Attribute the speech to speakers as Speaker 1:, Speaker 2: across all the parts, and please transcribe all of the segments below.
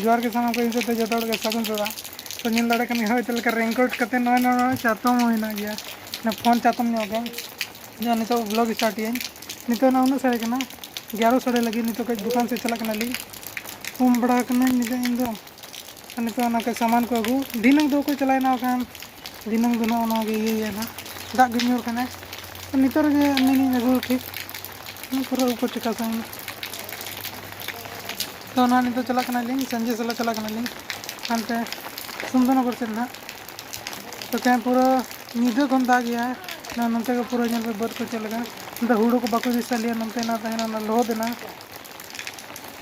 Speaker 1: जोर के सामान को इनसे जो के सागुन सदा तो नील दाड़े कनी होय तले का रेनकोट कते न चातम होइना गया ना फोन चातम नो गया जो नितो ब्लॉग स्टार्ट ये नितो ना उन सारे कना 11 साढ़े लगी नितो के दुकान से चला कना ली उम बड़ा कना नितो इंदो नितो ना के सामान को अगू दिनंग दो को चलाय ना कान दिनंग दो ना गे ये ना दाग गिन्योर कना तो नितो रे नहीं अगू ठीक पूरा ऊपर टिका साइन तो ना नितो चला कना ली संजय सला चला कना ली अंते सुंदरनगर से ना तो क्या पूरा निधो कौन दाग गया है ना नंते का पूरा जन पे बर्फ को चल गया तो हुड़ो को बाको दिशा लिया नंते ना तहना ना लो देना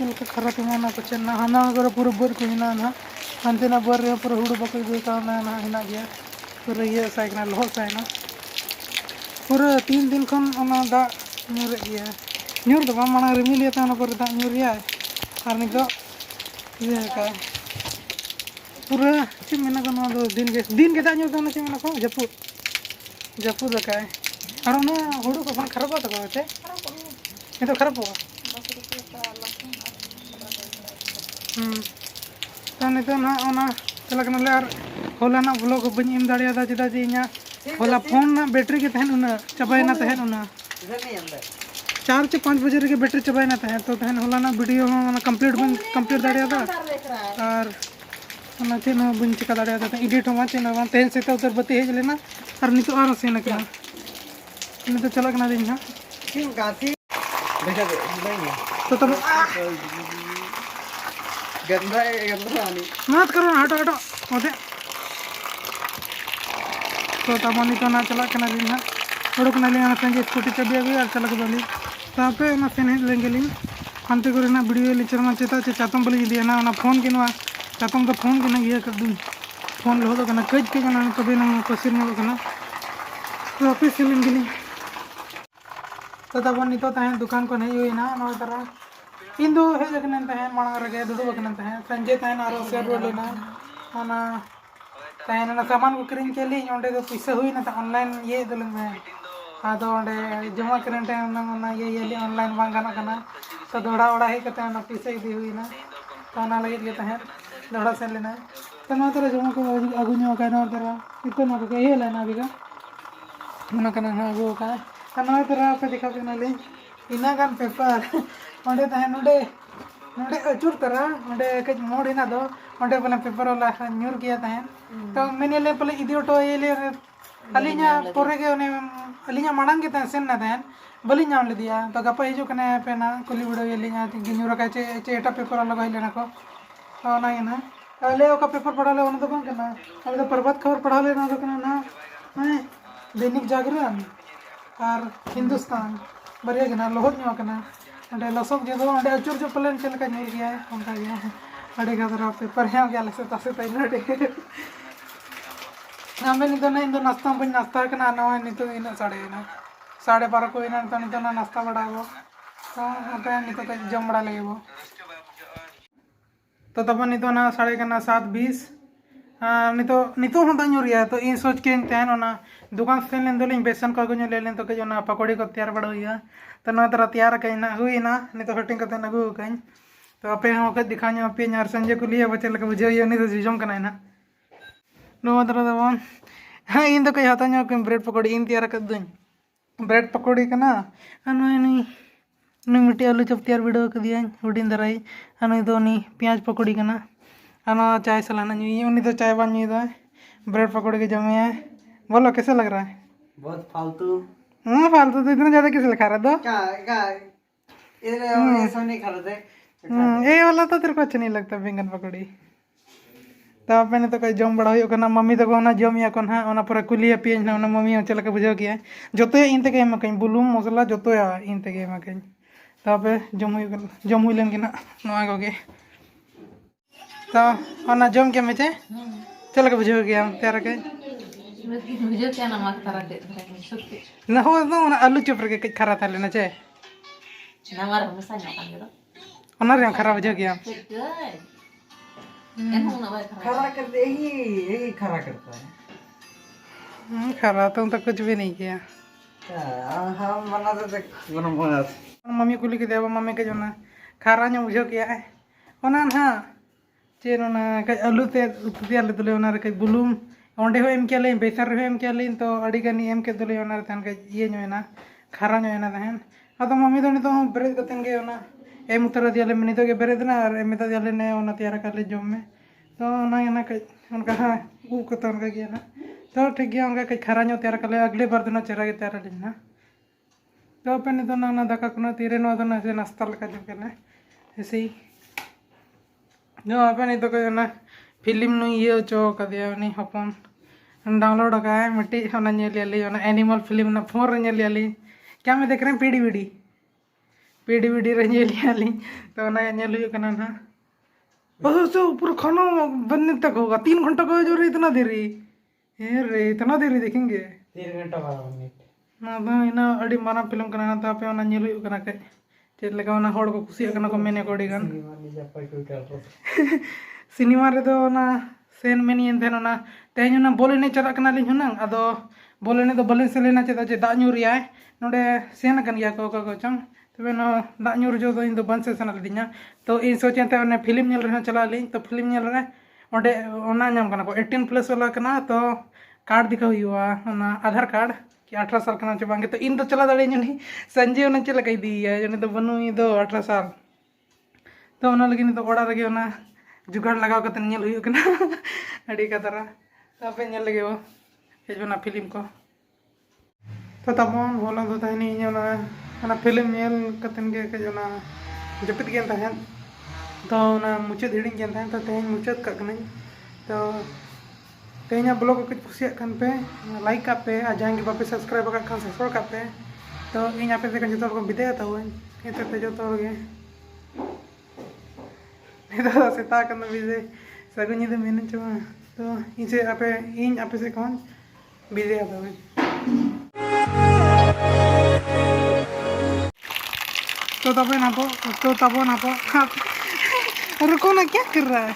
Speaker 1: इनका खरा तो ना कुछ ना हना अगर पूरा बर्फ को हिना ना अंते ना बर रे पूरा हुड़ो बाको देखा ना हिना गया पूरा ये साइक ना लो साइ ना पूरा 3 दिन खन ना दा न्यूर गया न्यूर तो माना रिमिल लिया था ना पूरा दा न्यूर गया और नहीं तो ये का पूरा चीज मेना को ना दिन के दाño तो ना चीज मेना को जपू दका है और ना हुड़ू को खराब होता को चे ये तो खराब होगा तो नहीं तो ना ओना चला कना ले और होला ना ब्लॉग बनी एम दाड़िया दा चदा जी इना होला फोन ना बैटरी के तहन उना चबाय ना तहन उना 4 से 5 बजे रे बैटरी चबाय ना तहन तो तहन होला ना वीडियो ना कंप्लीट दाड़िया दा और ना चेन बन चिका दाड़िया दा एडिट हो चेन बन तहन से उतर बती हेज लेना और नितो आरो सेन कना नितो चला कना दिन हां किन गाती देखा नहीं तो तब गंदा आनी मत करो हटो ओदे तो तब नितो ना चला कना दिन हां ओडो कना ले संगे स्कूटी चबी अभी और चला के बली तो पे ना सेन लेंगे लिंग अंते करे ना वीडियो लेक्चर में चेता चातम बली दिया ना ना फोन के ना चातम तो फोन के ना ये कर दूं फोन लो तो कना कज के कना कभी ना पसिर में कना तो ऑफिस से लेंगे लिंग तो तब नितो तहन दुकान को नहीं हुई ना नौ तरह इन दो है जगन तहन मांग रगे दुडू बकन तहन संजय तहन आरो शेयर रोड लेना ओना तहन ना सामान को क्रीम के लिए ओंडे तो पैसा हुई ना ऑनलाइन ये दलन में आदो ओंडे जमा करन टाइम ना ये ऑनलाइन बांग गाना कना तो दोड़ा ओड़ा ही कते ना पैसा दी हुई ना तो ना लगे के तहन दोड़ा से लेना तो ना तरह जमा को अगु न्यो का ना तरह इतो ना को ये लेना बिगा मना कना ना अगु का ना तरह पे दिखा के ना ले इना गान पेपर ओंडे तहन नोडे अचुर तरह ओंडे कज मोड़ हिना दो ओंडे पले पेपर वाला न्यूर किया तहन तो मैंने ले पले इदी ऑटो ये ले अलिया पोरे के ओने अलिया मांग के तहन सेन ना तहन बलि नाम ले दिया तो गपा हिजु कने पे ना कुली वीडियो ये लिया न्यूर का चे एटा पेपर वाला गई लेना को तो ना ये ना ले ओका पेपर पढ़ा ले ओन तो बन करना अब तो प्रभात खबर पढ़ा ले ना तो कना ना दैनिक जागरण और हिंदुस्तान बरिया गना लोहत न्यो कना अंडे लसब जे दो अंडे अचुर जो प्लेन चल का न्यूर गया है उनका गया है अड़े का तरह पेपर है गया लसे तसे तई नडे हमें नहीं तो नहीं तो नाश्ता बन नाश्ता कना ना नहीं तो इन साढ़े ना 12:30 को इन तो नहीं तो ना नाश्ता बड़ाबो तो ओटे नहीं तो जम बड़ा लेबो तो तब नहीं तो ना साढ़े कना 7:20 नहीं तो हम दाño रिया तो इन सोच के तहन ना दुकान से लेन दोलिंग बेसन को अगुन ले लेन तो के ना पकौड़ी को तैयार बड़ा हुआ तो ना तरह तैयार कहीं ना हुई ना नहीं तो हटिंग करते ना गु कहीं तो अपे हम के दिखाने अपे यार संजय को लिए बच्चे लगे बुझे ये नहीं तो जम करना है ना नो तरह तो हाँ इन तो कहीं हाथा न्यो के ब्रेड पकौड़ी इन तैयार कर दूं ब्रेड पकौड़ी करना अनु नहीं नहीं मिट्टी आलू चप तैयार वीडियो कर दिया हुडिन दराई अनु तो नहीं प्याज पकौड़ी करना अनु चाय सलाना न्यू उन्हीं तो चाय बन न्यू ब्रेड पकौड़ी के जमे है बोलो कैसे लग रहा है
Speaker 2: बहुत फालतू
Speaker 1: फालतू तो इतना ज्यादा किसे खा रहा था
Speaker 2: क्या ऐसा नहीं खा रहे थे
Speaker 1: ये वाला तो तेरे को अच्छा नहीं लगता बैंगन पकौड़ी तो मैंने तो कहीं जम बड़ा हुआ मम्मी तो को जम या को ना पूरा कुलिया पेज ना मम्मी चल के बुझे गया जो इन ते कहीं बुलूम मसला जो इन ते कहीं तो जम हुई लेन ना कोगे तो जम के मेचे चल के बुझे गया तैयार के ना हो तो आलू चप रे कई खरा था लेना चे खरा बुझे गया
Speaker 2: खरा करते ही खरा करता है
Speaker 1: खरा तो कुछ भी नहीं किया
Speaker 2: हम बनाते
Speaker 1: मम्मी कुली के देवा मम्मी के जो ना खारा नो बुझे किया है ओना ना चे ना कई आलू ते उतु दिया ले दुले ओना रे कई बुलुम ओंडे हो एम के ले बेसर रे एम के ले तो अड़ी गनी एम के दुले ओना रे तन कई ये नोयना खारा नोयना तहन अदो मम्मी दो नितो ब्रेड कतन गे ओना एम उतर दिया ले मिनी तो के ब्रेड ना और एम दिया ले ने ओना तैयार कर ले जम में तो ओना ना कई उनका हां ऊ कत उनका गया ना तो ठीक गया उनका कई खारा नो तैयार कर ले अगले बार दिन चेहरा के तैयार लेना तो अपन नितो ना दाका कुना तीरे नो तो ना से नाश्ता लगा जम के ना ऐसे ही जो अपन तो कोई ना फिल्म नु ये चो का दिया नहीं हपन डाउनलोड का है मिट्टी होना ले ली ना एनिमल फिल्म ना फोन रे ले ली क्या मैं देख रहे हैं पीडी रे ले ली तो ना ले कना ना बस तो पूरा खाना बनने तक होगा 3 घंटा का जो रे इतना देरी रे इतना देरी देखेंगे
Speaker 2: 3 घंटा 12 मिनट
Speaker 1: ना तो इना अड़ी माना फिल्म कना ना तो पे ना ले कना के चेद लगा ना होड़ को खुशी कना को मेने कोडी गन सिनेमा रे दो ना सेन मेनी एंथेन ना तेज ना बोले ने चला कना लिन हुना अदो बोले ने तो बले से लेना चेदा जे दा न्यूर याय नोडे सेन कन गया को चंग तबे ना दा न्यूर जो तो इन तो बन से सना दिना तो इन सोचे ते ने फिल्म नेल रे चला लिन तो फिल्म नेल रे ओडे ओना नाम कना को 18 प्लस वाला कना तो कार्ड दिखा हुआ ना आधार कार्ड कि 18 साल कना चबांगे तो इन तो चला दड़े नहीं संजय ने चला कई दी है जने तो बनु ई दो 18 साल तो ओना लगी तो ओड़ा रगे ओना जुगाड़ लगाव कते नेल हुई कना अड़ी का तरह तबे नेल लगे वो हेजना फिल्म को तो तबन बोला तो तहनी ना फिल्म नेल कतन के जना जपित गेन तहन तो ना मुचाद हिडिंग गेन तहन तो तेहन मुचाद का कने तो तेहना ब्लॉग को कुछ कुसिया कन पे लाइक का पे आ जाएंगे बापे सब्सक्राइब का खान सब्सक्राइब का पे तो इन पे से जो को विदाय था हुए इते पे जो तो गे तो सेता कन विजे सगुनी दे मेन चमा तो इसे आपे से कौन विदाय था हुए तो तब ना रुको ना क्या कर रहा है।